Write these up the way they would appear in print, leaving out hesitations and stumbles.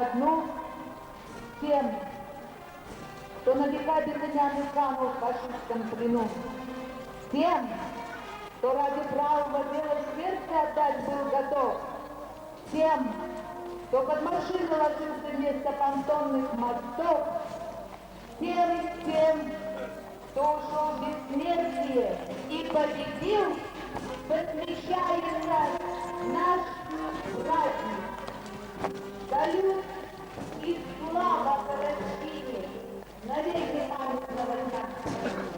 Одну тем, кто на века безымянный канул в фашистском плену, тем, кто ради правого дела смерти отдать был готов, тем, кто под машину ложился вместо понтонных мостов, тем, кто ушел в бессмертие и победил, посвящается наш праздник. Салют и слава Палестине, навеки памятного дня.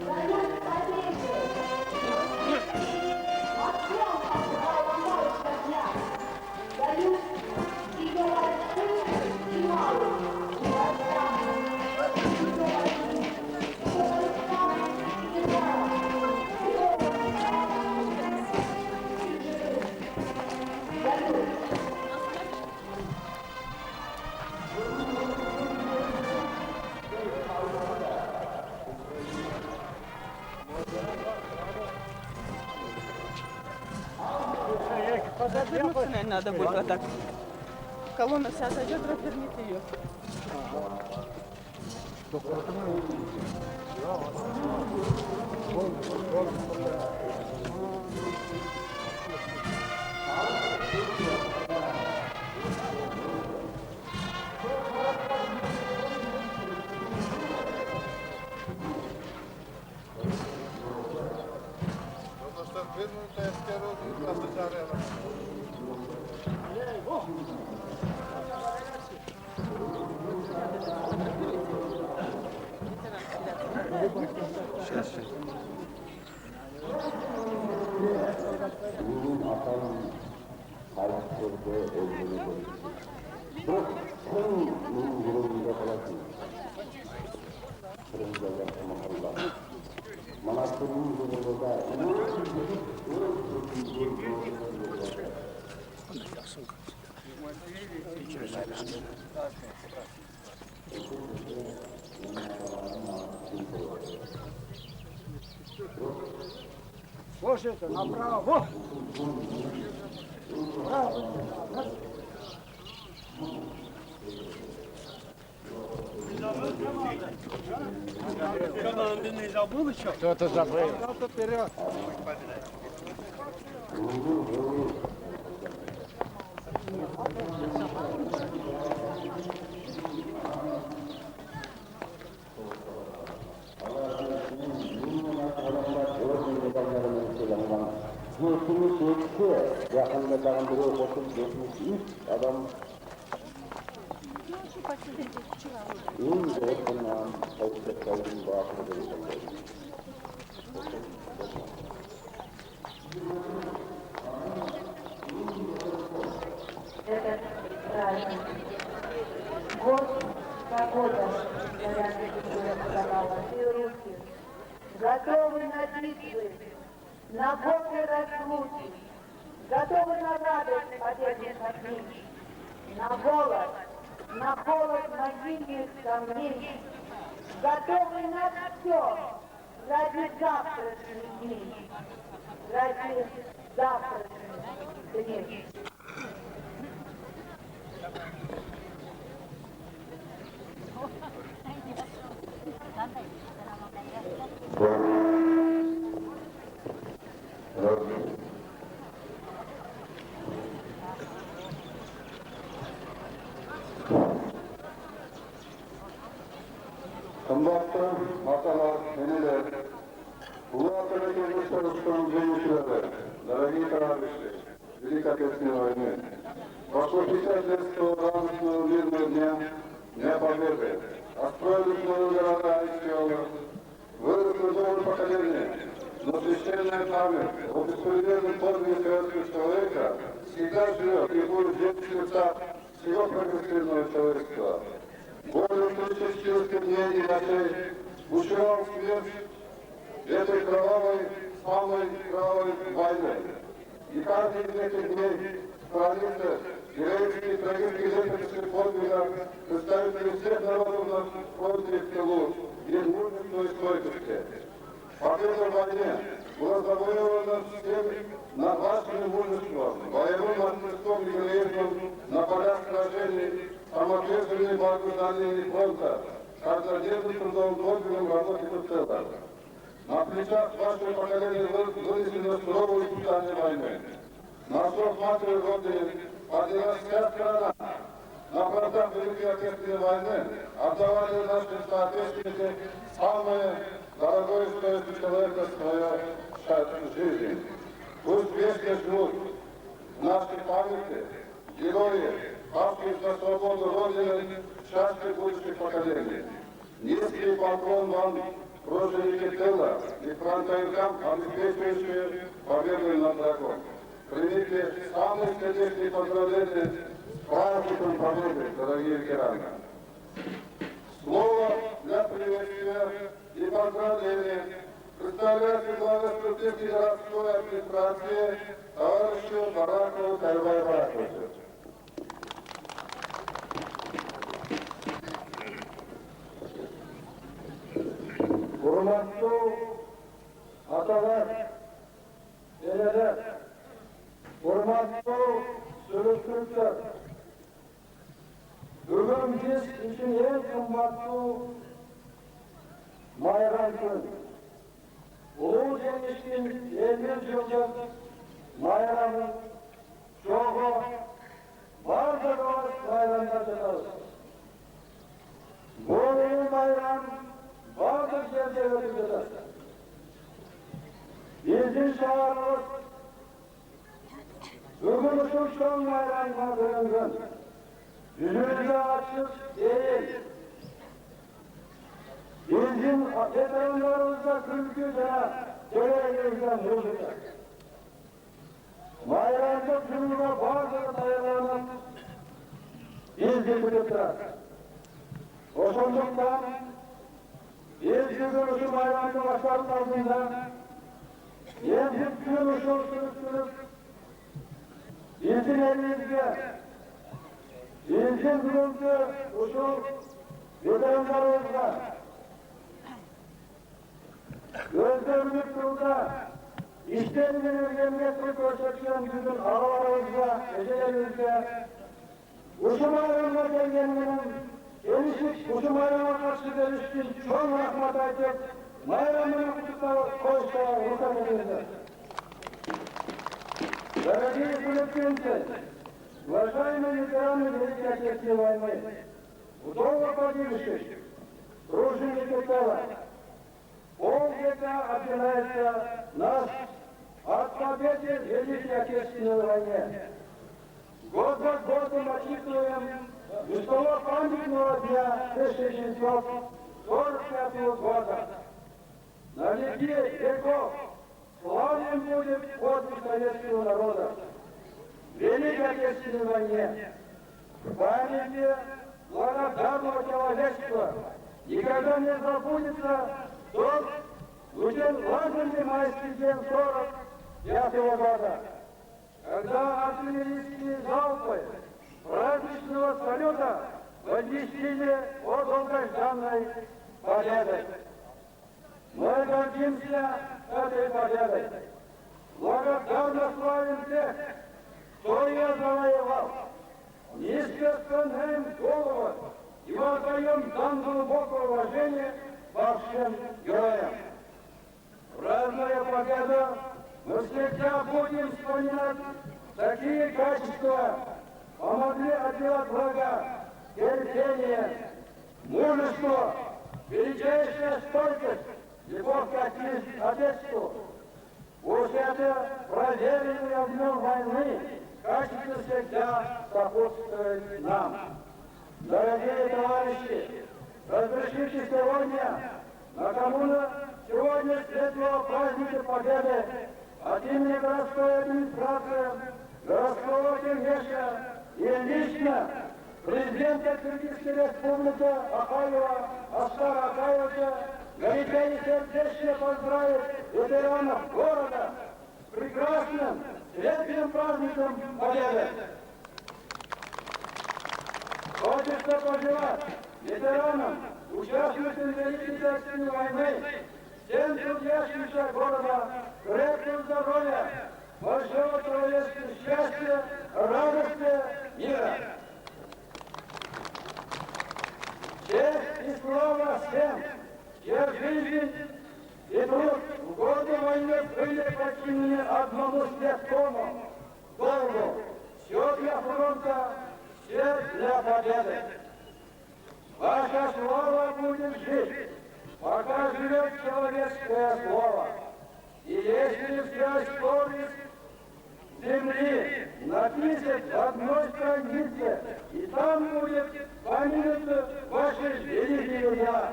Салют победе! Отцом отправила мощь дня. Салют ее большим и малым. Развернуться, наверное, надо будет вот так. Колонна вся отойдет, развернет ее. Слушайте, направо! Право! Что, ты не забыл еще? Кто-то забыл. Кто-то вперед. Yakında biri 30-73 adam iyi de bundan sayısızların bağımlı değildir. Этот праздник. Год как года, говорят, и руки, готовы на битвы, на годы разлуки, готовы на радость победных отмеч, на голод могильных камней, готовы на все ради завтрашних дней, ради завтрашних дней. Kımbatlı atalar, neneler, bu atölyelerinde çalıştığım gençlere, дорогие товарищи, Великой Отечественной войны, прошло 50 лет с того радостного мирного Дня Победы, отстроились новые города и села, выросло новое поколение, но священная память о беспредельном подвиге советского человека всегда живет и будет жить в сердцах всего прогрессивного человечества. Более 34 дней и ночей бушевал смерть этой кровавой, самой кровавой войны. И каждый из этих дней страницы героических трагических летописных подвигов представители всех народов на фронте и в тылу, их мужества и стойкости. Победа в войне была завоевана всем вашим мужеством, боевым мастерством и героизмом на полях сражений самоответственной благословении фронта, каждодневным трудовым подвигом работы в целом. На плечах вашего поколения вынесено суровое испытание войны. На срок матери Родины поднялась вся страна. На фронтах Великой Отечественной войны отдавали наши соотечественники самое дорогое стоящее человека свою жизнь. Пусть вечно живут в нашей памяти герои, павшие за свободу Родины, счастье будущих поколений. Низкий поклон вам, труженики тыла и фронтовикам, обеспечивающие победу над врагом. Примите самые сердечные поздравления с праздником победы, дорогие ветераны. Слово для приветствия и поздравления представляет глава стратегии городской администрации товарищу Баракову Карваю Бараковичу. Hurmatli atalar, beyler, hurmatli sürücüler, bugün biz için en kıymetli bayram günü. Ulu Cemiyet'in 50 yıllık bayramı çoğu vardır bayramda çalarız. Bu bayram bazı çerçevelerinde bizim çağrımız bugün uçuştan bayramına bölüngün yüzümüze açık değil. Bizim veteranlarımızda kültürde gereğimizden hızlıdır. Bayramda tümüne bazı dayananın biz bildirdiler. O sonduktan ilk gün bayramda başlarının ardından yeni gün usul sürüp bizim elimizde bizim günümüzde usul veteranlarımızda gözlerimiz burada işlerinin emniyetini gösterken bizim aralarımızda, gecelerimizde usul bayramına gelgenlerin gelişik usul bayrama karşı gelişkin çok rahmet aytıp bayramını kutup koysa ruhsat edildi. Дорогие филиппинцы, уважаемые ветераны Великой Отечественной войны, вдовы погибших, труженики тыла, полвека отделяется нас от победы в Великой Отечественной войне. Год за годом отчитываем весного памятного дня 1945 года. На реке веков славным будет подвиг советского народа в Великой Отечественной войне. В памяти благодарного человечества никогда не забудется тот очень важный майский день 1945 года, когда артиллерийские залпы праздничного салюта возвестили о долгожданной победе. Мы гордимся этой победой. Благодарно славим тех, кто ее завоевал. Низко склоняем голову и воздаем дан глубокое уважение вашим героям. Празднуя победу, мы всегда будем вспоминать такие качества, помогли отбивать врага, терпение, мужество, величайшая стойкость, любовь к Отечеству. Пусть это проверенный огнем войны качество всегда сопутствует нам. Дорогие товарищи, разрешите сегодня, накануне сегодня светлого праздника Победы, от имени городской администрации, городского кеңеша и лично президента Кыргызской Республики Акаева Аскара Акаевича горячо и сердечно поздравить ветеранов города с прекрасным светлым праздником Победы. Хочется пожелать ветеранам, участникам Великой Отечественной войны, всем трудящимся города крепкого здоровья, большого человеческого счастья, радости, мира. и слава всем, чья жизнь и труд в годы войны были подчинены одному святому долгу. Все для фронта, все для победы. Ваша слава будет жить, пока живет человеческое слово. И если вся история земли напишет в одной странице, и там будет помянуты ваши великие дела.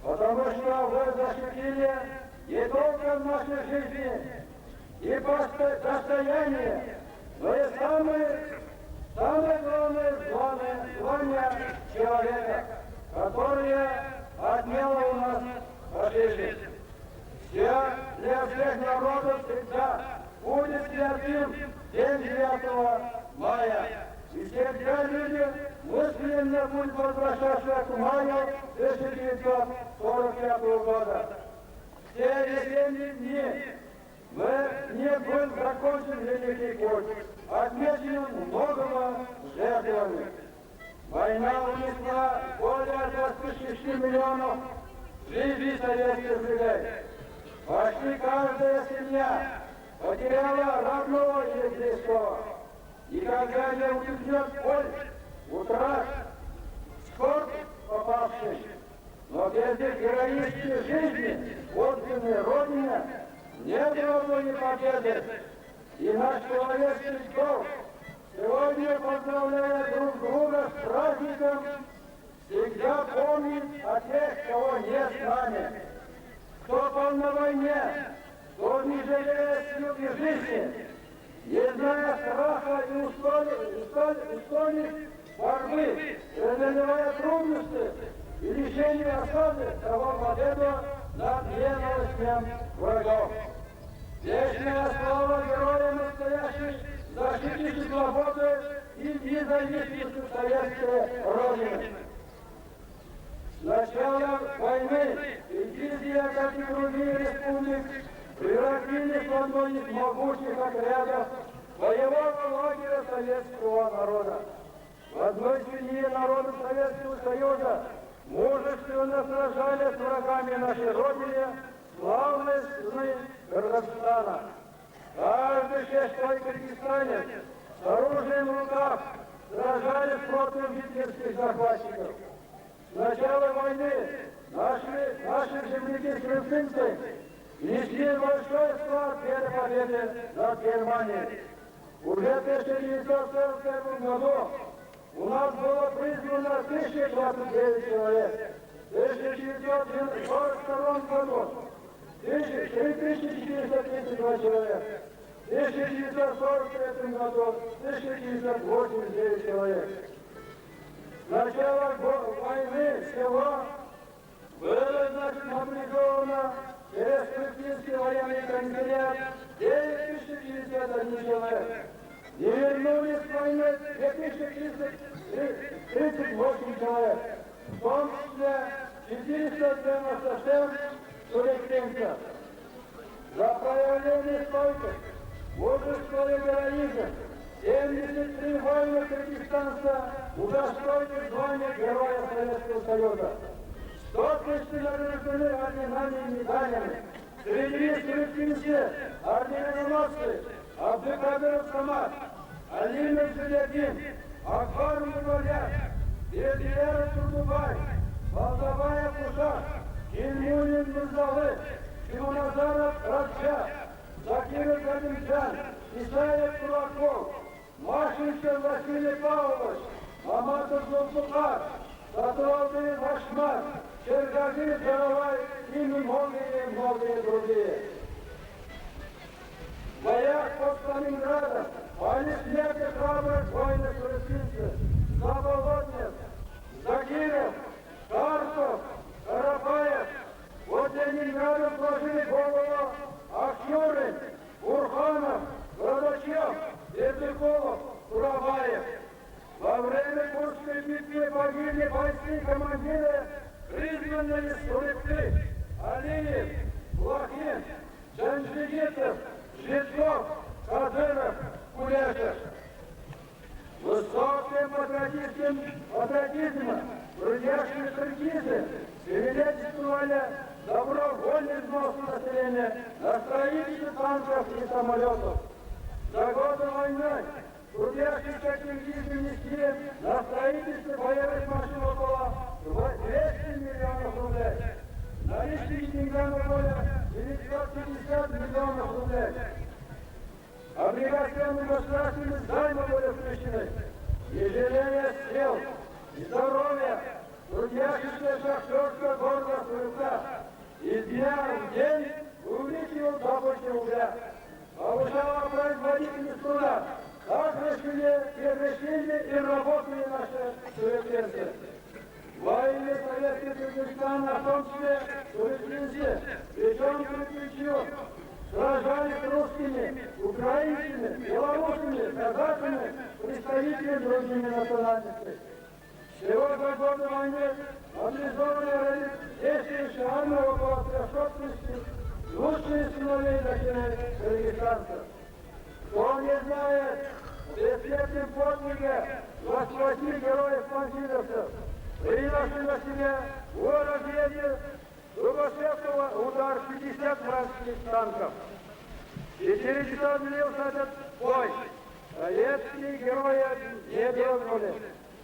Потому что вы защитили не только нашей жизни и достояние, но и самое главное звание человека, которое отняло у нас фашизм. Для всех народов всегда будет святым день 9 мая. И всегда люди мысленно будут возвращаться к маю 1945 года. Все весенние дни мы не будем закончить великий путь, отмеченным многими жертвами. Война унесла более 26 миллионов жизней советских людей. Почти каждая семья потеряла родного или близкого. И когда не уйдет боль, утрат, скорбь попавших, но без их героической жизни, отданной Родине, не было бы ни победы. И наш человеческий долг сегодня, поздравляя друг друга с праздником, всегда помнить о тех, кого нет с нами. Кто был на войне, кто не жалеет сил и жизни, не зная страха и устоит борьбы, преодолевая трудности и решение осады, того победу над ненавистью врагов. Вечная слава героям настоящих защитников свободы и независимости советской Родины. С начала войны Киргизия, как и другие республики, превратились в одно из могучих отрядов боевого лагеря советского народа. В одной семье народов Советского Союза мужественно сражались с врагами нашей Родины, славной страны Кыргызстана. Каждый шестой кыргызстанец с оружием в руках сражались против гитлерских захватчиков. С начала войны наши земляки-крымцы несли большой вклад в победы над Германией. Уже в 1941 году у нас было призвано 1029 человек. В 1942 году 3432 человека. В 1943 году 1989 человек. С начала войны всего было, мобилизовано через Крымский военный комиссариат 9051 человек. И вернулись с войны 2338 человек, в том числе 497 турецких. За проявление стойкости, мужество и героизм 73 воина кыргызстанца удостоили звания Героя Советского Союза. 100 тысяч награждены орденами и медалями. Среди турецких орденоносцы Абдыкадыров Самат, Алина Зелягин, Акбар Мугалят, Бердиера Турдубай, Балдабаев Ушак, Ильмулин Мурзалы, Тимоназаров Радша, Закиров Гадимджан, Исаев Кулаков, Машинцев Василий Павлович, Маматов Зулфукар, Сатуалдин Хашмат, Чергази Джаровай и многие другие. В боях под Сталинградом они смерти храбрых воинов-палестинцев, Заболотнев, Закиров, Тарсов, Карапаев, под Ленинградом сложили голову Аксюрин, Бурханов, Городачев, Бердыков, Курабаев. Во время Курской битвы погибли бойцы-командиры, призванные стрелки Алиев, Блохин, Джанжигитов, Житков, Кадыров, Кулешев. со всем патриотизмом, трудящие строкизы свидетельствовали добровольный взнос населения на строительство танков и самолетов. За годы войны трудящиеся киргизы внесли на строительство боевых машин около 200 миллионов рублей. Наличными деньгами более 950 миллионов рублей. Облигационные государственные займы были включены. Ежедневие сил и здоровья трудящихся шахтерского города Сурюка из дня в день увеличивал добычу угля. Повышала производительность труда. Так решили и работали наши сурюкенцы. Воины Советский Кыргызстан, в том числе сурюкенцы, плечом к плечу, сражались с русскими, украинцами, белорусами, казахами, представителями другими национальностей. Всего за годы войны мобилизованные действующие армии около 300 тысяч лучшие сыновей и дочерей кыргызстанцев. Кто не знает о бесследном подвиге 28 героев-панфиловцев, приняли на себя в разведке Дубошевского удар 50 вражеских танков. И через что длился этот бой. Советские герои не дрогнули.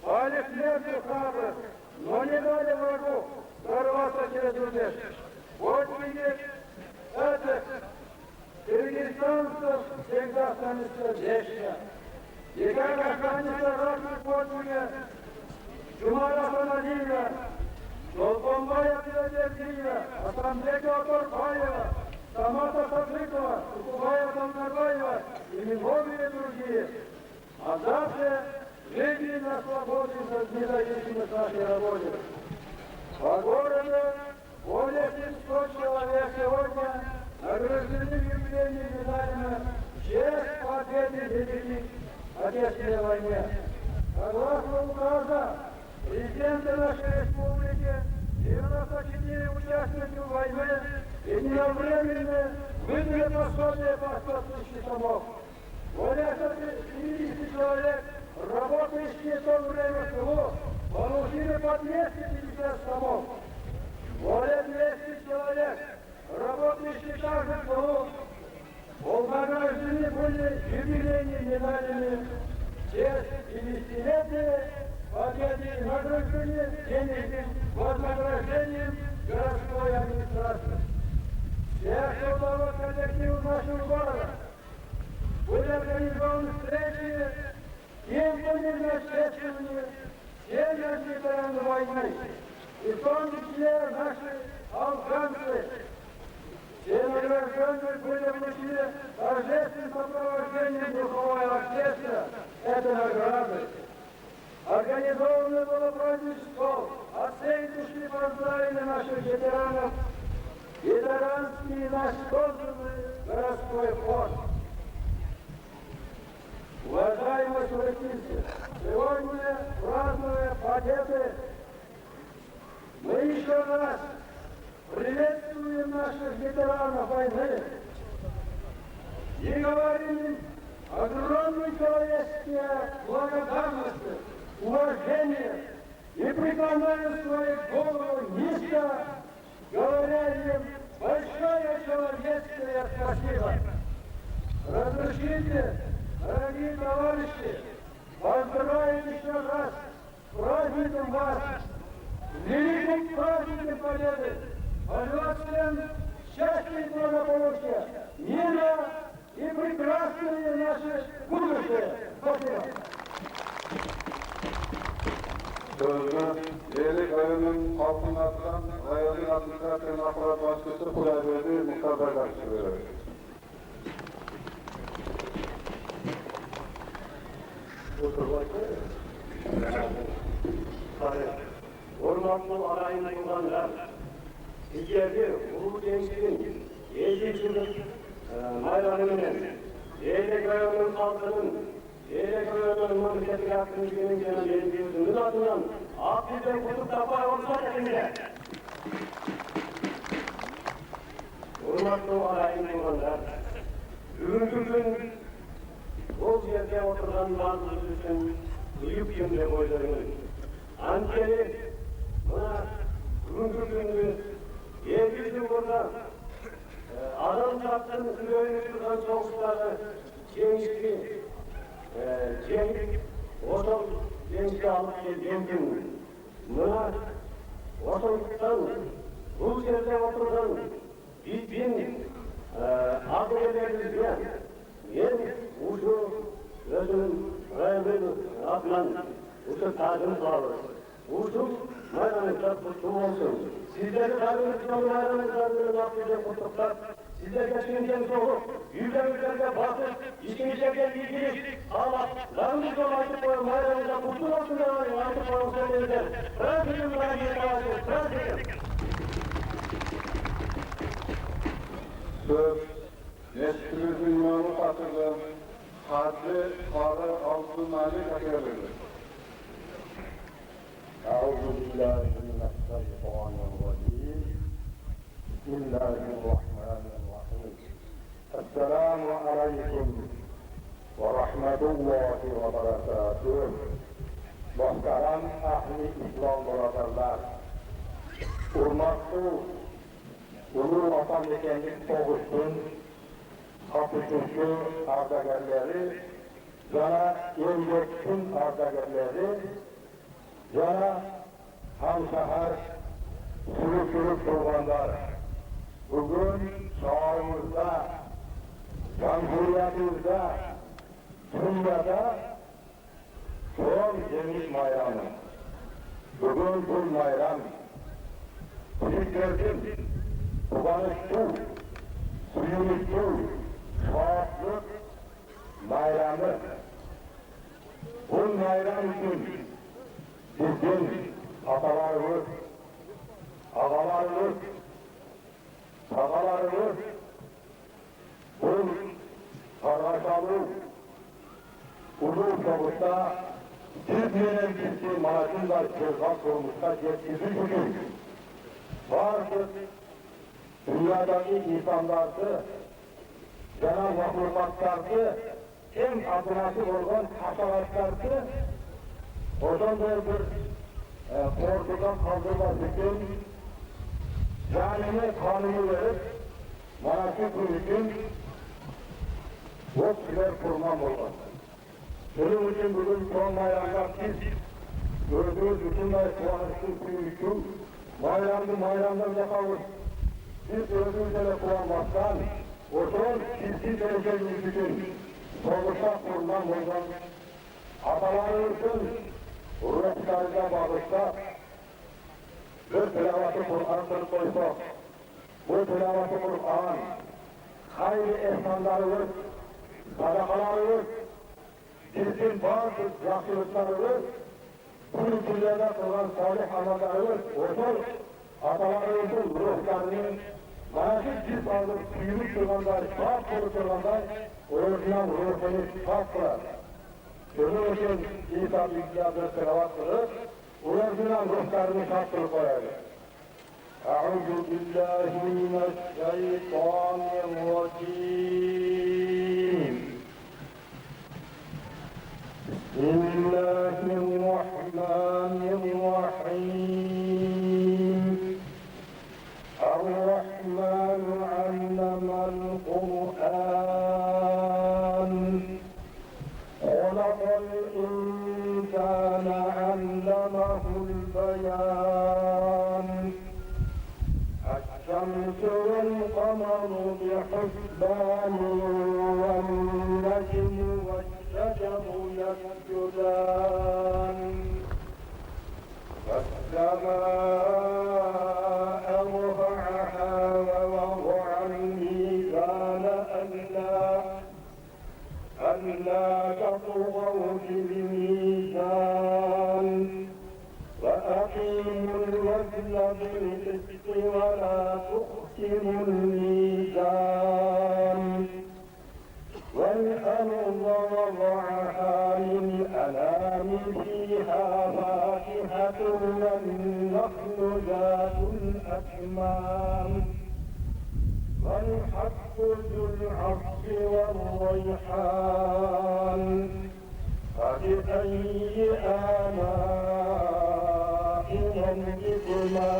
Пали смертью храбрых, но не дали врагу прорваться через рубеж. Подвиги этих кыргызстанцев всегда останется вечно. И как останется разных подвига Жумара Санадиева, Долбомбая Пиродердиева, Асамбека Аторбаева, Самата Садрыкова, Кукубая Долнарбаева и многие другие. А завтра жизни на свободе за независимость нашей работы. По городу более 700 человек сегодня награждены юбилейными медалями в честь победы Великой Отечественной войне. Согласно указа президента нашей республики, 94 участника войны единовременно выдали пособие по 100 тысяч томов. Более 150 человек, работающие в то время в селу, получили по 250 томов. Более 200 человек, работающие также в селу, награждены были юбилейными медалями в честь 50-летия победы и награждены денежным вознаграждением городской администрации. Всех трудовых коллективов нашего города были организованы встречи и были начествованы все ветераны войны, и в том числе наши афганцы. Все награжденные были вручены торжественным сопровождением духового оркестра этой награды. Организовано было празднество, от всей души поздравили наших ветеранов, ветеранский наш созданный городской фонд. Уважаемые сурюкинцы, сегодня, празднуя победы, мы еще раз приветствуем наших ветеранов войны и говорим им огромной человеческой благодарности, уважения и преклоняем свою голову низко, говоря им большое человеческое спасибо. Разрешите, дорогие товарищи, поздравить еще раз с праздником вас, с великим праздником Победы, пожелать всем счастья и благополучия, мира и прекрасное наше будущее. Спасибо. Sözünü Yelik Ayı'nın halkınlarından Ayı'nın administrasyon aparat başkası Kulaybeyli Muhtar'da karşı verir. Ormanlı arayın kullanılan Hicreti Ulu Gençliğin 7 yıllık mayranının Yelik Ayı'nın halkının Yelik Ayı'nın memleketi hakkını günün genel yediğimizin adından Akbil'de kutup tapar olsa elinde. Ormanlı arayın kullanılan Bugünkü gün bu yerde oturan bazı için kıyıp cümle boylarını. Ankeri, buna gündür gündür, yeryüzü burada, adam çarptığını sürüyünü tutan soğukları, gençliği, gençliği alıp geldiğim gün, buna ortalıktan, bu yerde oturan, bin akıl ederiz diye, yen uçu özünün rayını atman, uçu tacını sağlar. Uçu mayranlıklar kutlu olsun. Sizleri kalbinizden mayranlıklarını yapacak kutluklar, sizler geçinken soğuk, yüzlerine basıp, işinizden ilgili ama larınız dolayı koyun mayranlıklar kutlu olsun da artık olsun dediler. Bırakın bunları bir kalsın, bırakın. Söz, neslimizin imanı hatırlı, haddi, karı, altı, mali kakayabilir. أعوذ بالله من الشيطان الرجيم بسم الله الرحمن الرحيم السلام عليكم ورحمة الله وبركاته Muhterem ahli İslam braderler, hurmatlı Ulu Vatan Ekenlik Soğuş'un kapışışı ardagerleri, yana Yemyek'in ardagerleri, yana Hamşahar sürük kurbanlar. Bugün çağımızda, Cumhuriyetimizde, dünyada çok geniş bayramı. Bugün bu bayram, Türklerin kullanışlı, suyunuşlu, şahatlık bayramı. Bu bayram için bizim atalarımız, ağalarımız, ağalarımız, bu kardeşlerimiz, uzun çabukta Türkiye'nin birisi maaşında çırgak olmuşta yetkisi bugün. Bazı dünyadaki insanları, genel mahlukatları, en adınası olan haşeratları, oradan da bir korkudan kaldırmak için canine kanunu verip maaşı için yok birer kurban olmaz. Bunun için bugün son bayramda siz gördüğünüz bütün kullanışlı suyu için bayramda bile kalır. Siz gördüğünüz yere kullanmaktan o son çizgi geleceğiniz için soğukta kurban olmaz. Atalarımızın ruhlarına bağışta bir tilavatı Kur'an'ını koysak, bu tilavatı Kur'an, hayır ehsanlarımız, sadakalarımız, bizim bazı yakışıklarımız, bu ülkelerde kılan salih amallarımız, olsun, atalarımızın ruhlarını, maaşı ciz alıp suyunu kırmanlar, şart kuru kırmanlar, orijinal ruhunu şart kılar. Bunun için İsa Büyükler'de sıravat kılıp, orijinal ruhlarını şart kılıp koyardı. أعوذ بالله من الشيطان الرجيم بسم الله الرحمن الرحيم الرحمن علم القرآن خلق الإنسان علمه البيان الشمس والقمر بحسبان والنجم والشجر يسجدان والسماء رفعها ووضع الميزان ألا تطغوا في الميزان وأقيموا الوزن بالقسط ولا تخسروا الميزان والأرض وضعها للأنام فيها فاكهة والنخل ذات الأكمام والحب ذو العصف والريحان فبأي آلاء ربكما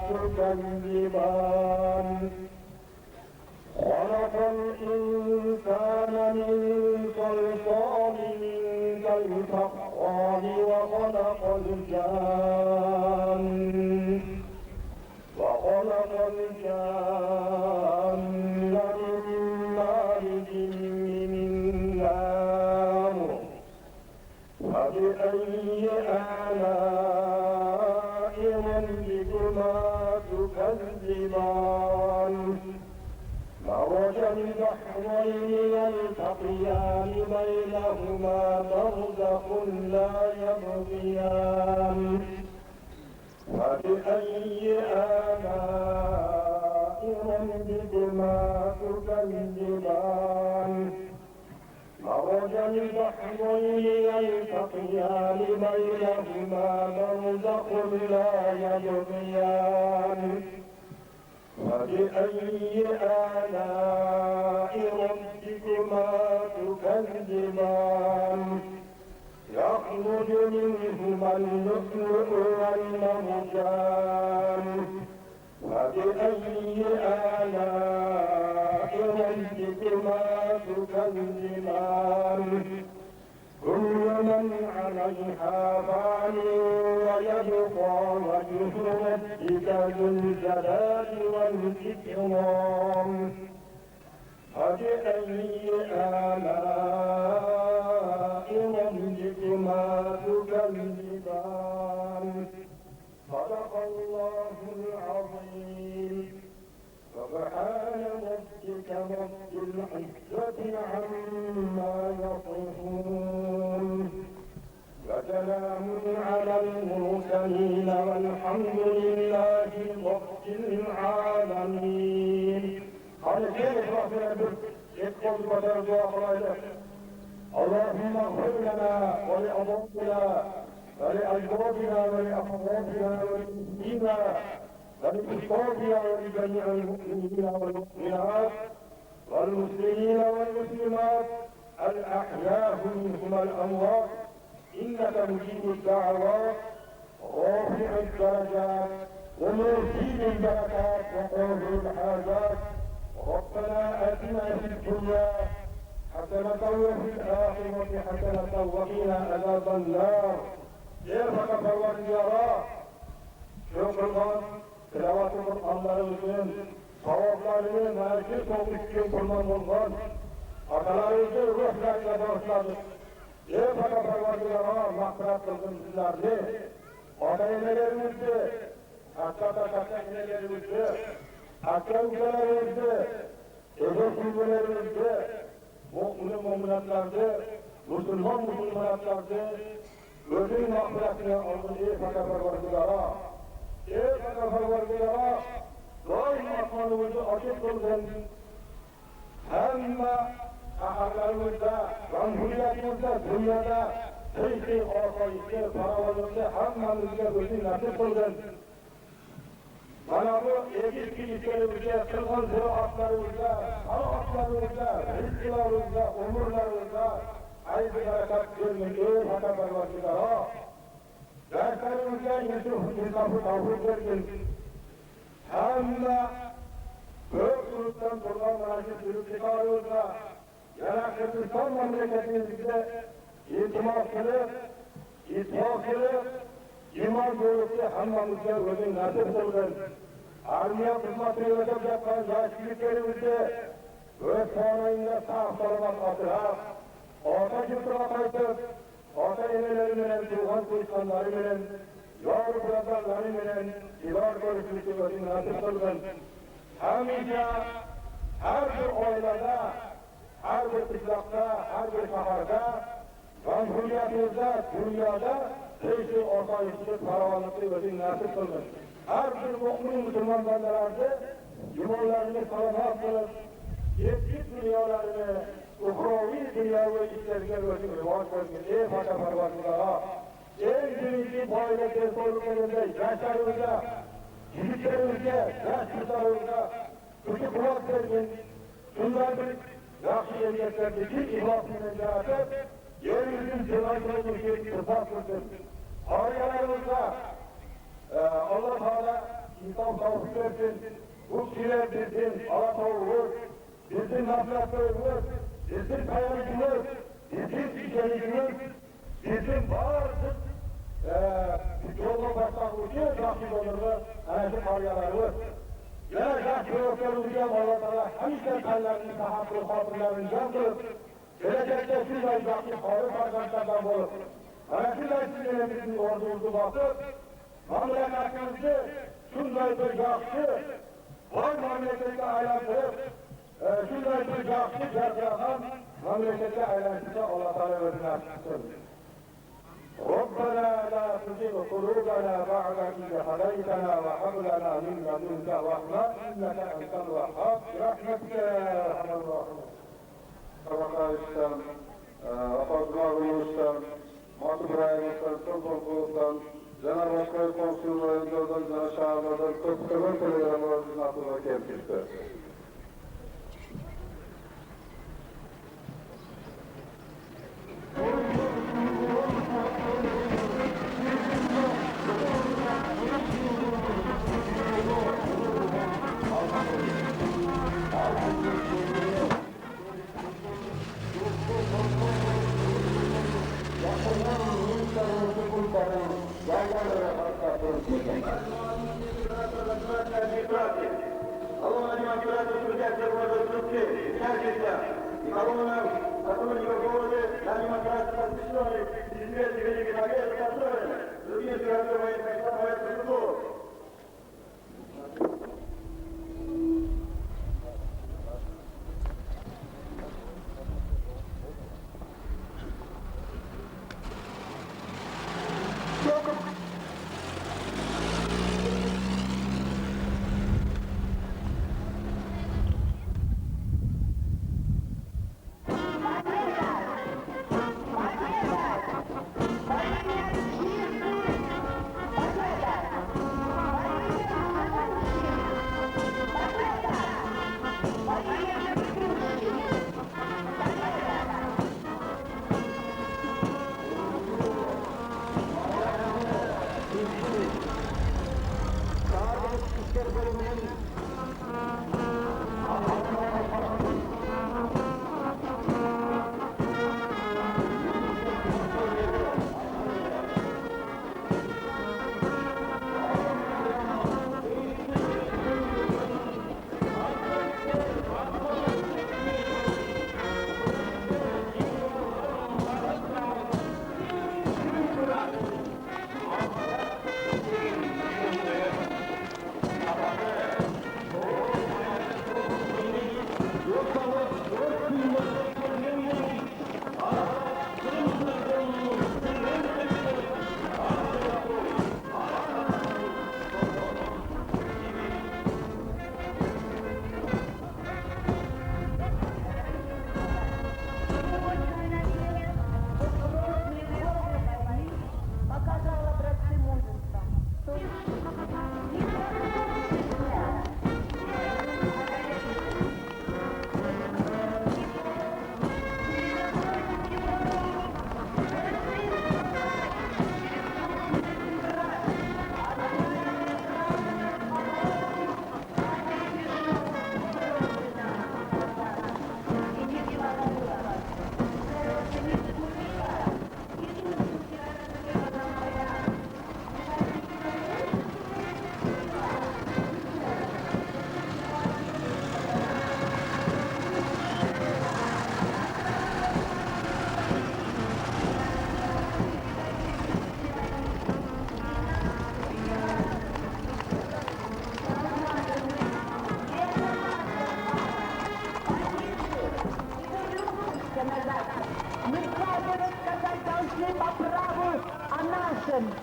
تكذبان خلق الإنسان من صلصال كالفخار وخلق الجان من مارج من نار فبأي آلاء ربكما تكذبان مرج البحرين يلتقيان بينهما برزخ لا يبغيان فبأي آلاء ربكما تكذبان مرج البحرين يلتقيان بينهما برزخ لا يبغيان فبأي آلاء ربكما تكذبان يخرج منهما اللؤلؤ والمرجان فبأي آلاء ربكما تكذبان كل من عليها فان ويبقى وجه ربك ذو الجلال والإكرام فبأي آلاء ربكما تكذبان صدق الله العظيم سبحان ربك رب العزة عما يصفون وسلام على المرسلين والحمد لله رب العالمين. قال كيف ربنا بك يدخل وترجو أخراجك اللهم اغفر لنا ولأبوابنا ولأجدادنا ولأخواتنا ولأمنا ولأصحابنا ولجميع المؤمنين والمؤمنات والمسلمين والمسلمات الأحياء منهم الأموات إنك مجيب الدعوات رافع الدرجات ومرسل البركات وقاضي الحاجات ربنا آتنا في الدنيا حسنة وفي الآخرة حسنة وقنا عذاب النار. كيفك فالوزيارات شكرا تلاوة القرآن savoblarini mana shu to'g'ri qilman bo'lgan otalaringizni ruhlariga bag'ishladi. Ey Parvardigoro, mag'firat qilgin sizlarni, ota-onalarimizni, aka-ukalarimizni, aka-ukalarimizni, o'zbeklarimizni, mo'min-mo'minatlarni, musulmonatlarni o'zing mag'firatini olgin ey Parvardigoro. Ey Parvardigoro, doim osmonimizni ochib qo'ygan hamma shaharlarimizda, jamhuriyatimizda, dunyoda tinchlik, osoyishta, farovonlikni hammamizga o'zing nasib qilgin. Mana bu egizki ishlarimizga, qilgan ziroatlarimizga, sanoatlarimizga, rizqlarimizga, umrlarimizga aybi barakat bergin ey Parvardigoro. Darslarimizga insofu tavfiq bergin. Hamma ko'p turibdan turgan mana shu turibchilarimizga yana Hindiston mamlakatimizga iltimos qilib, ittifoq qilib, iymon yo'lida hammamizga o'zing nasib qilgin. Armiya xizmatida o'tab yotgan yoshliklarimizga o'z xonangda sog'-salomat xotirab, ota yurtiga qaytib, ota-onalari bilan, tug'an qo'shnilar bilan, yor birodarlari bilan iloj ko'rishlikka o'zing nasib qilgin. Hamisha har bir oilada, har bir qishloqda, har bir shaharda, jamhuriyatimizda, dunyoda tinchlik, osoyishta, farovonlikni o'zing nasib qilgin. Har bir mu'min musulmon bandalarni iymonlarini salomat qilib, yetkit dunyolarini, uxroviy dunyoviy ishlarga o'zing rivoj bergin ey Parvardigoro. Eng birinchi boylikka qo'yilganda yoshlarimizga, yigitlarimizga, yoshlarimizga kuch-quvvat bergin. Shundan bir yaxshi erkaklarni ixlos bilan yaratib, yerimizin cenayetini kırpak kılsın. Ağrıyalarımızda Allah Teala insan tavsiye versin. Bu kişiler bizim Alatoğlu'muz, bizim naflatlarımız, bizim kayalıcımız, bizim içericimiz, bizim varlık yolda başlangıcı yakın olurdu, enerji karyalarımız. Yine yakın yollarımızda Allah Teala hemşire kallarını tahakkül hatırlarını yankılıp, gelecekte sizler yakın halı kardeşlerden bulup, sizler sizlerimizin ordumuzu basıp, mamlekatımızı şunday bir yakşı, var memlekete aylandırıp, şunday bir yakşı ceryahan memlekete aylandırsa Allah Teala özüne çıksın. ربنا لا تزغ قلوبنا بعد إذ هديتنا وهب لنا من لدنك رحمة إنك أنت الوهاب برحمتك يا أرحم الراحمين. Kabakayış'tan, Afazmağlı'ndan, Matıbray'dan, Tolbol'dan, Cenab-ı Başkan Komisyonlarından, Cenab-ı Şahlardan, Kırkırın Telegraflarımızın aklına gelmiştir. Колонна демонстрации студентов города Трубки, участница. И колонна сотрудников города на демонстрации посвященной известной Великой Победы построена. Другие городов военно-экономических структур.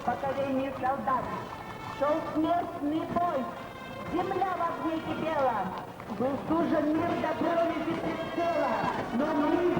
поколению солдат. Шел смертный бой, земля в огне кипела, был сужен мир до крови беспредела, но мы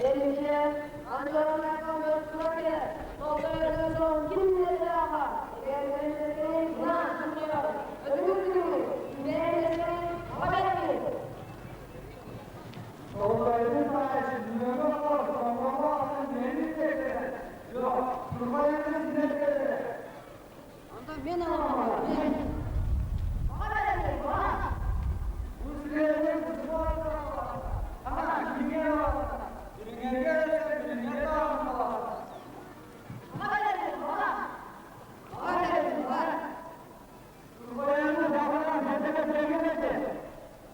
Elbette Ankara'dan gösterge, Tolga'ya son kimleri ama, evlenmeleri nasılıyor, öbür türlü, güneyleri haber verin. Tolga'nın sayesinde ne var? Tolga'nın neyini tekrar? Yok, Tolga'nın tekrar. Ben alamam. Haber verin bana. Bu sürenin kutlarına var. Ama kimye var? Kimye gelirse kimye kalmalar. Haber verin bana. Haber verin bana. Tolga'nın davranan kendine sevgilisi.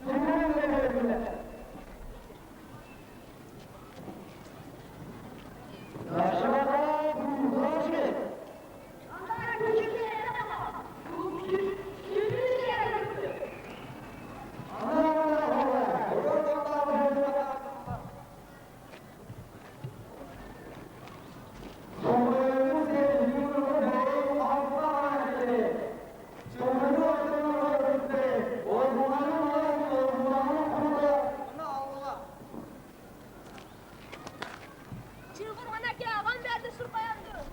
Kimden verebilirler? Yaşa bakalım, hoş geldin. Ankara'ya küçük bir yer ama, bu küçük bir yer. Çılgın anak ya, aman verdi sırpayandı.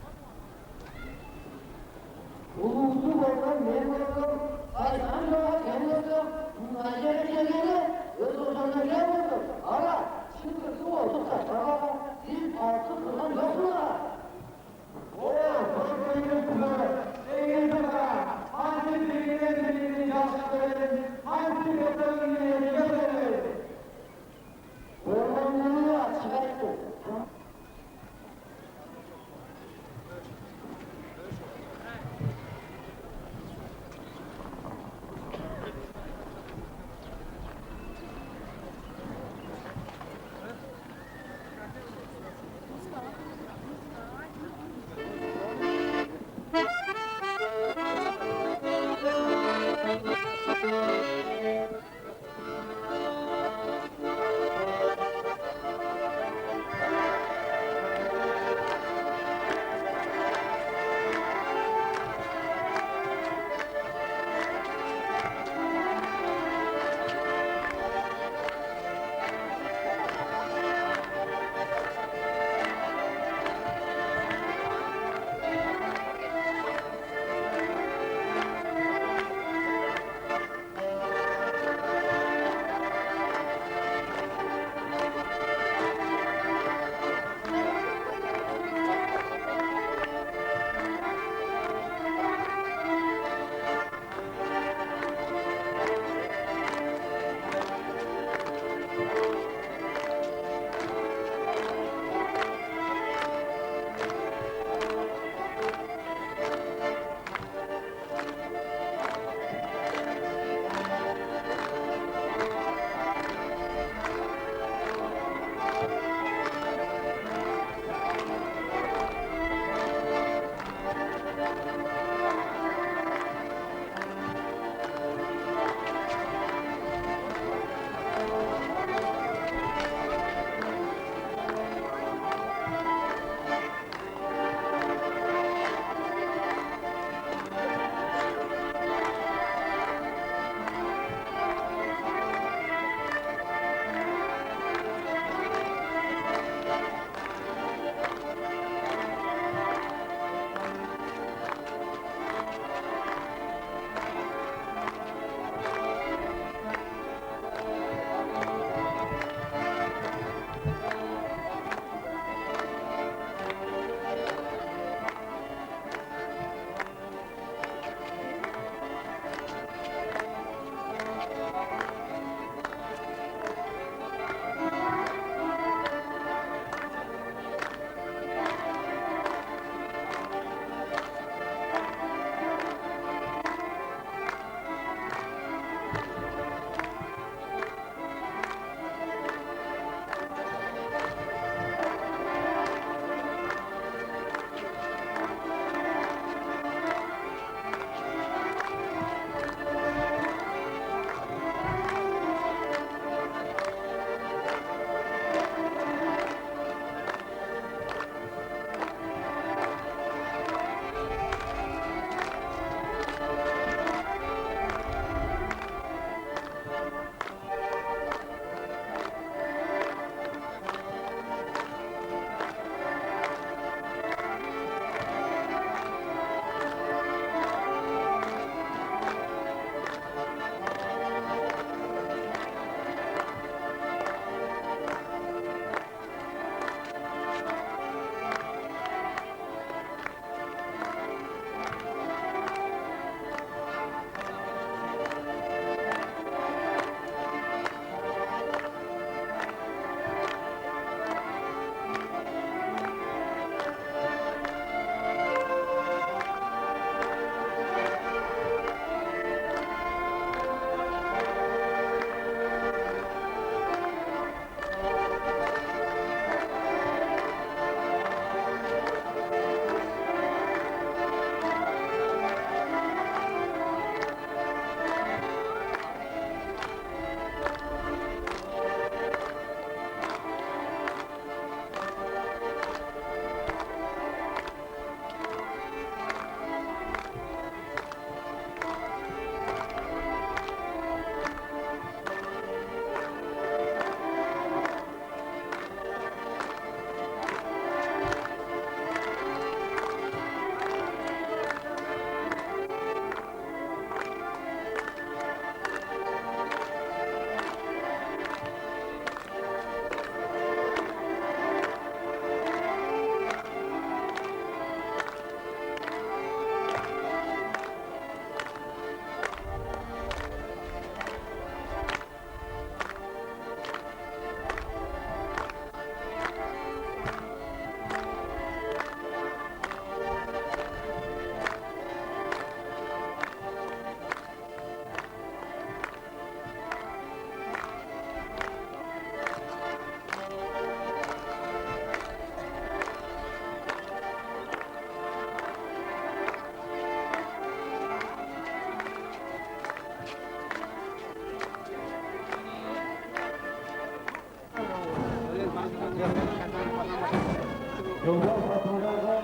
Yoldan satımlarda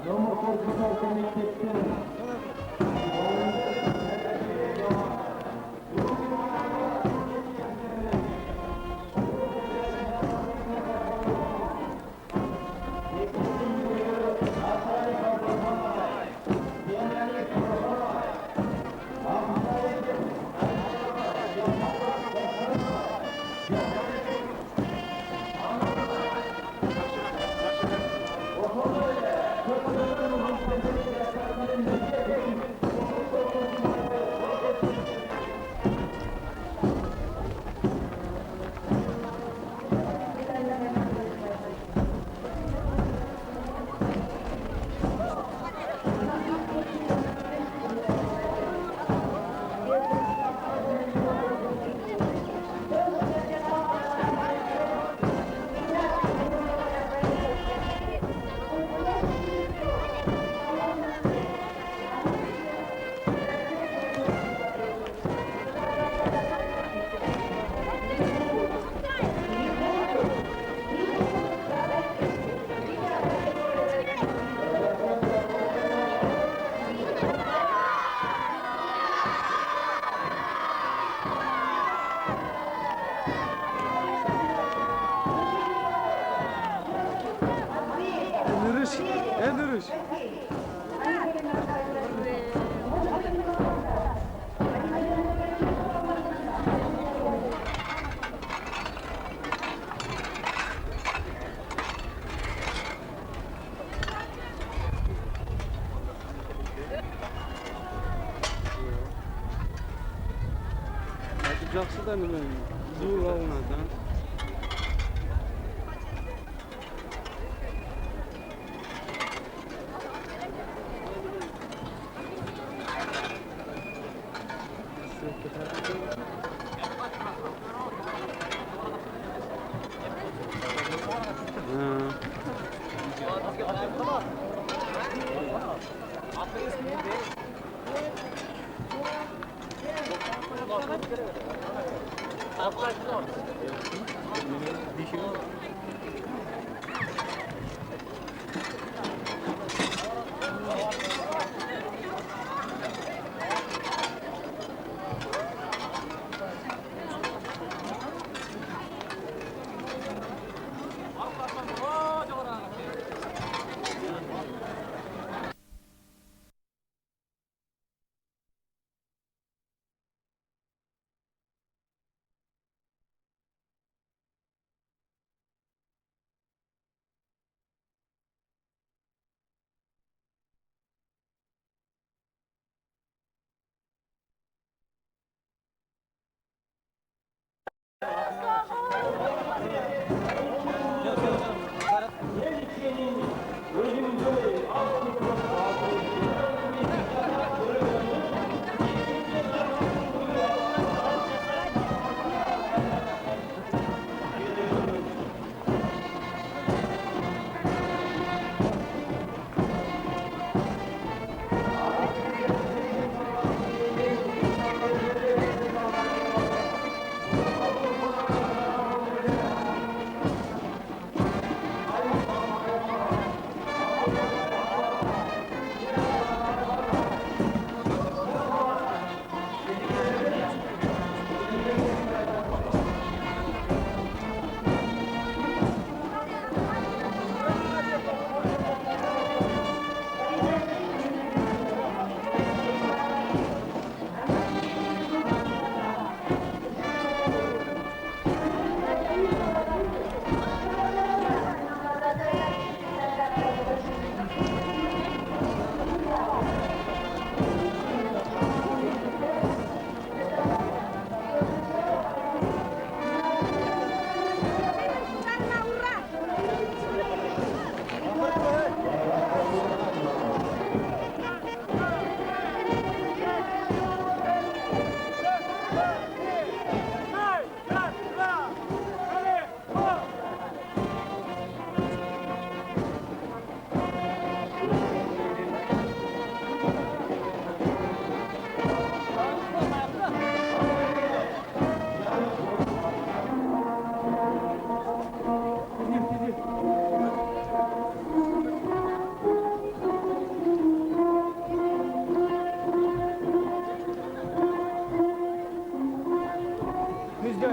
Nomur Korkusal Komite'nin Жақсы да немен зур алынады. Ses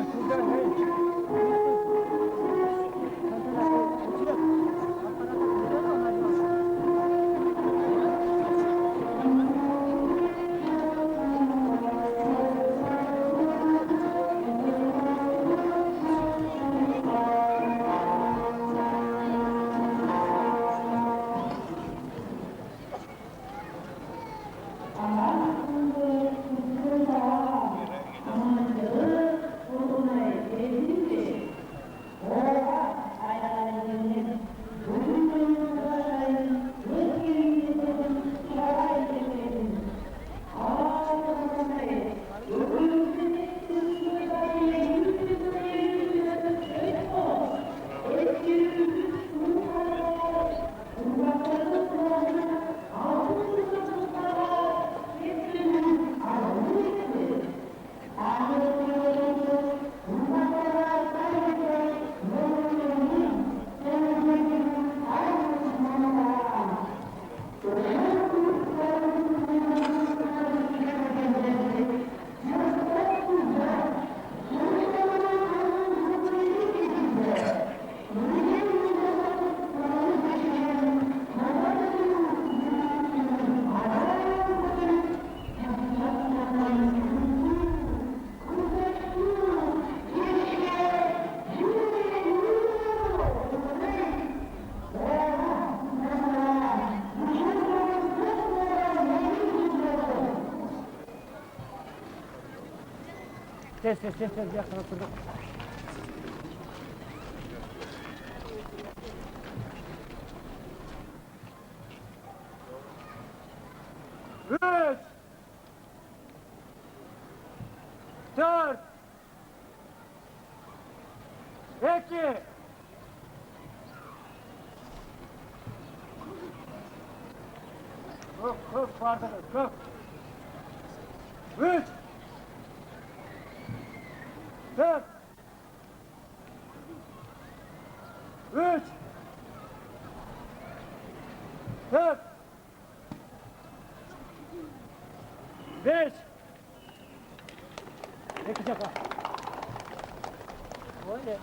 yakın oturduk. Üç, dört, iki, pardon, üç, dört, üç, dört, beş, iki defa. Öyle.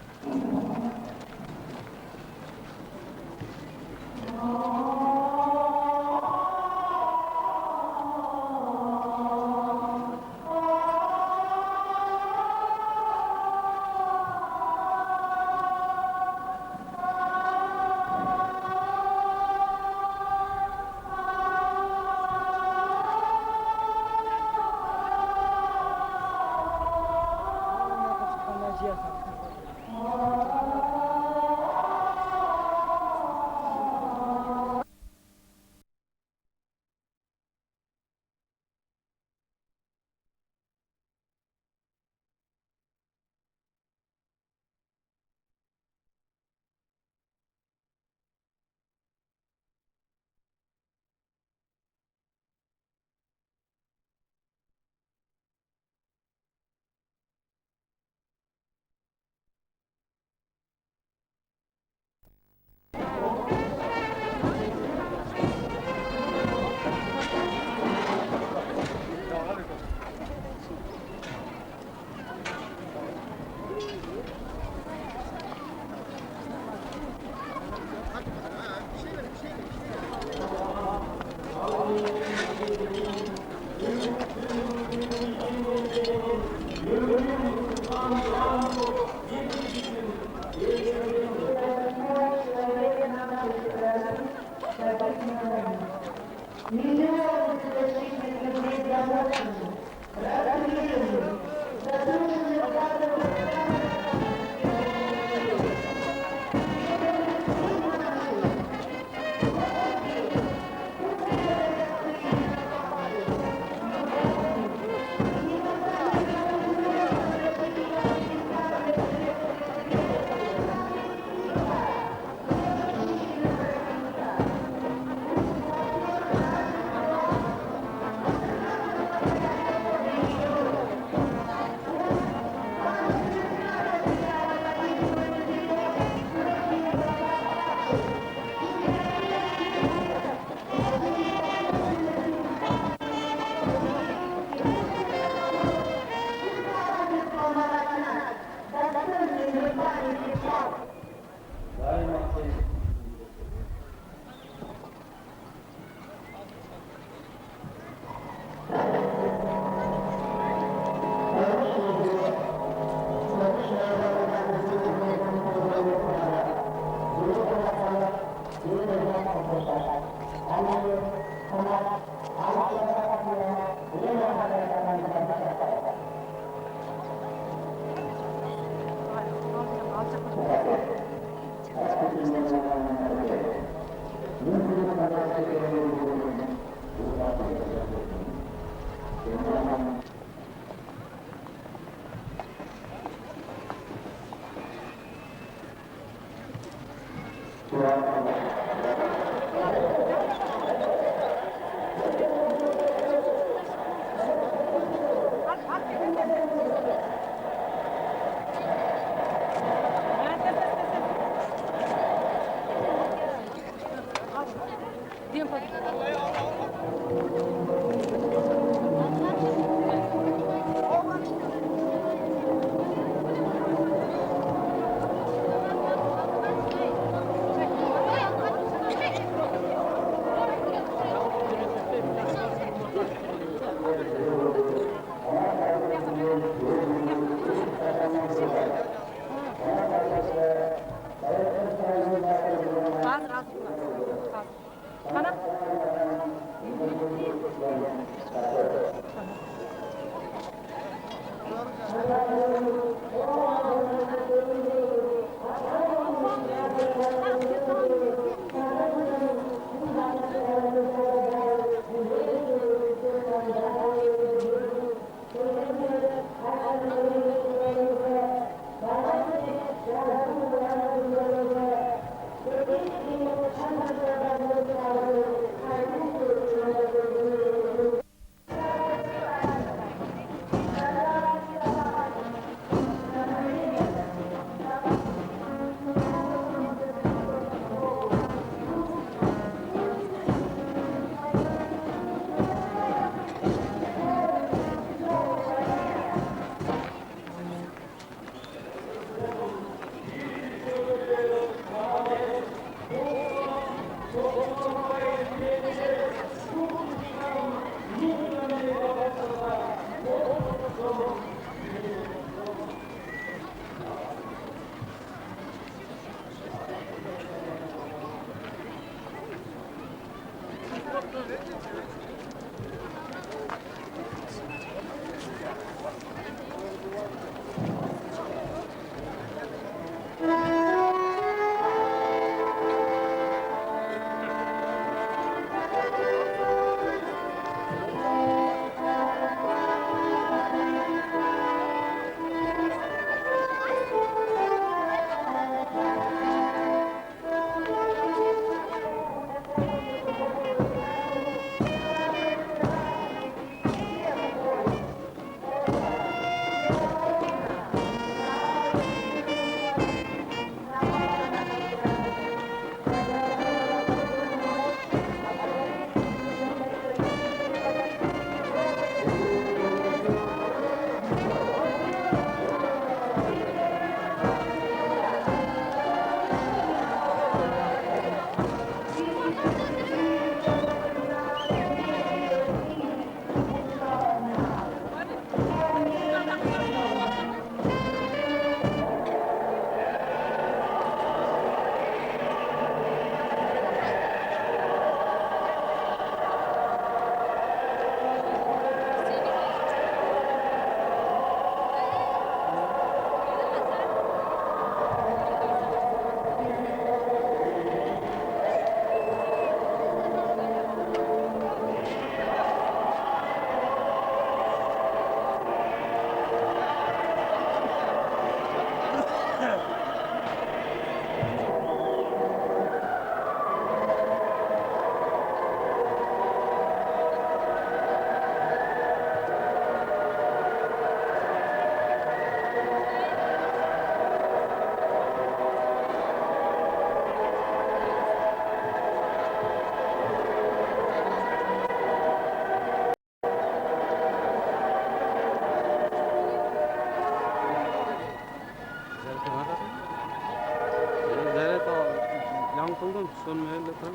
양통동 선매일레터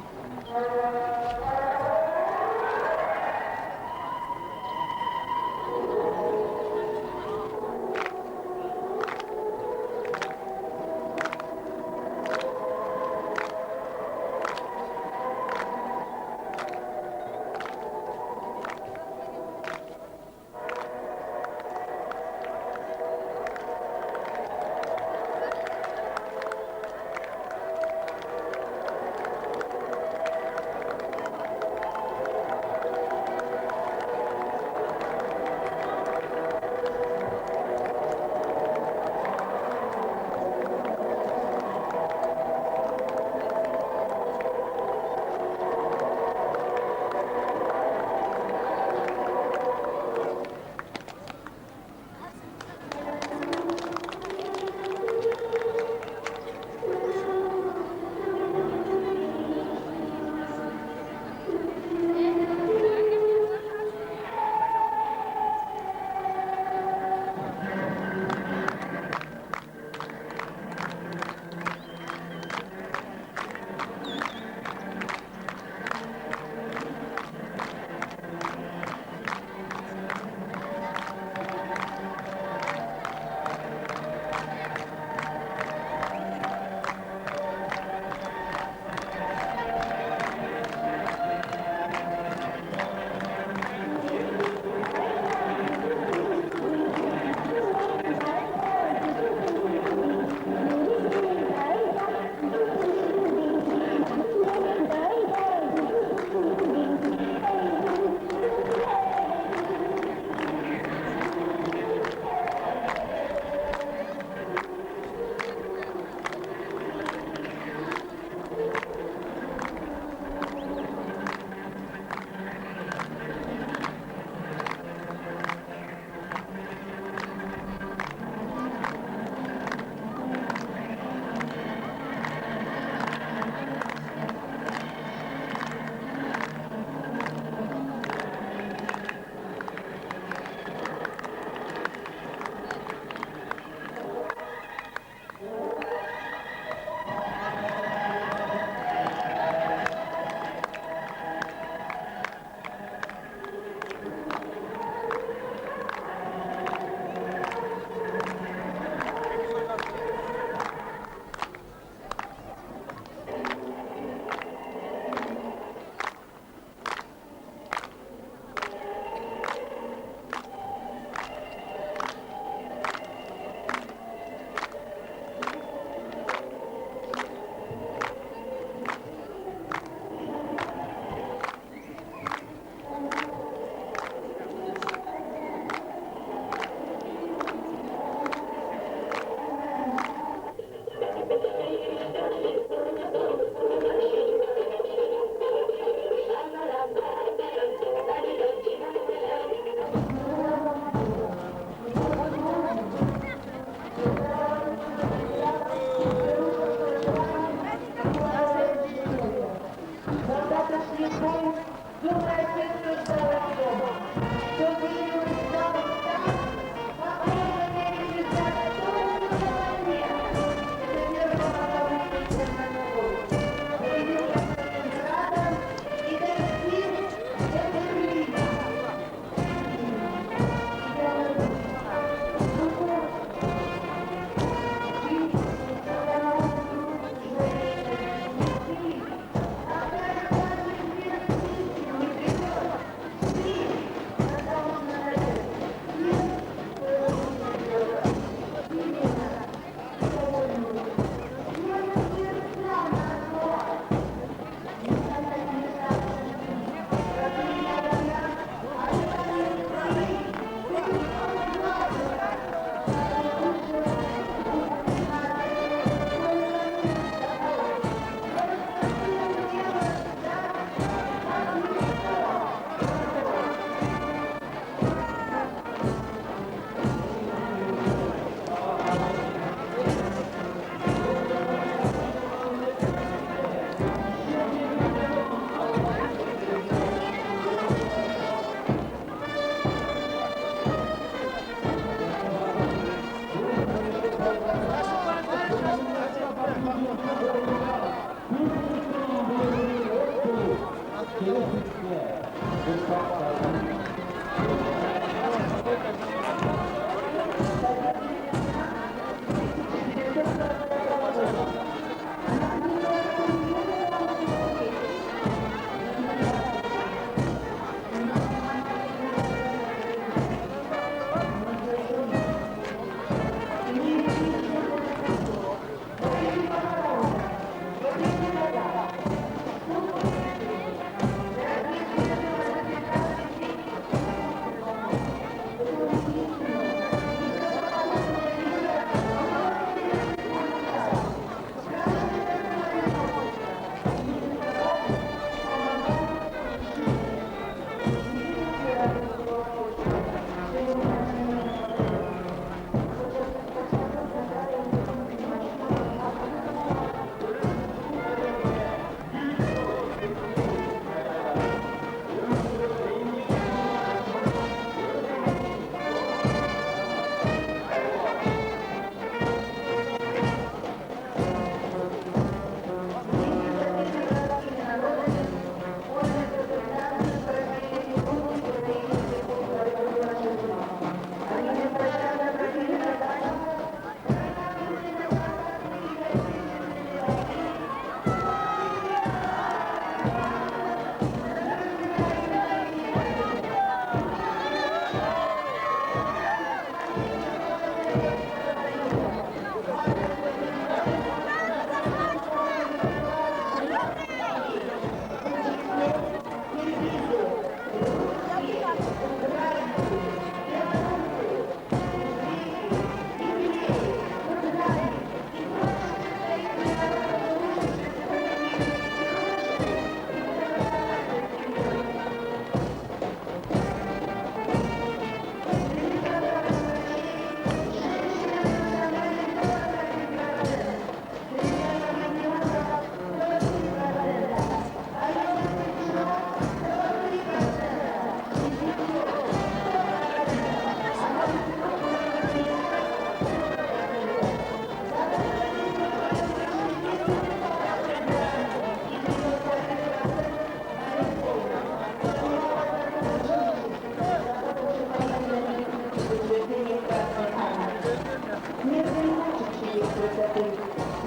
красоты.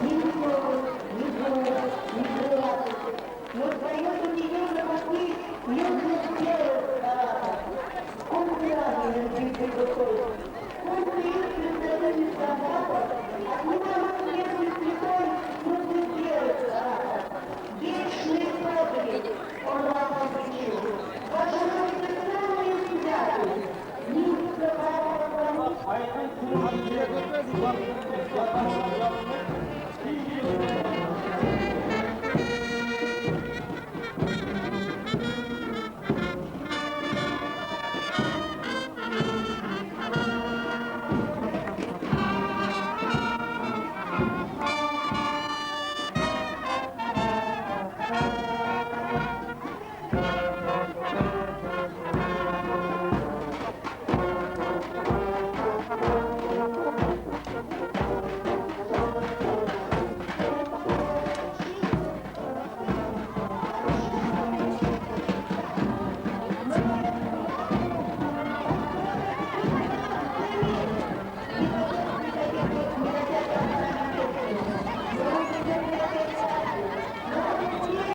Ни веселых, ни злых, ни крылатых. Но вдвоем у нее на пути южных белых Саратов. Сколько раз любви душой, сколько их представителей солдатов отнимают сверху святой южных белых Саратов. Вечные подвиги он вам обучил. Ваши руки самые взяты. Низко вам поклонить.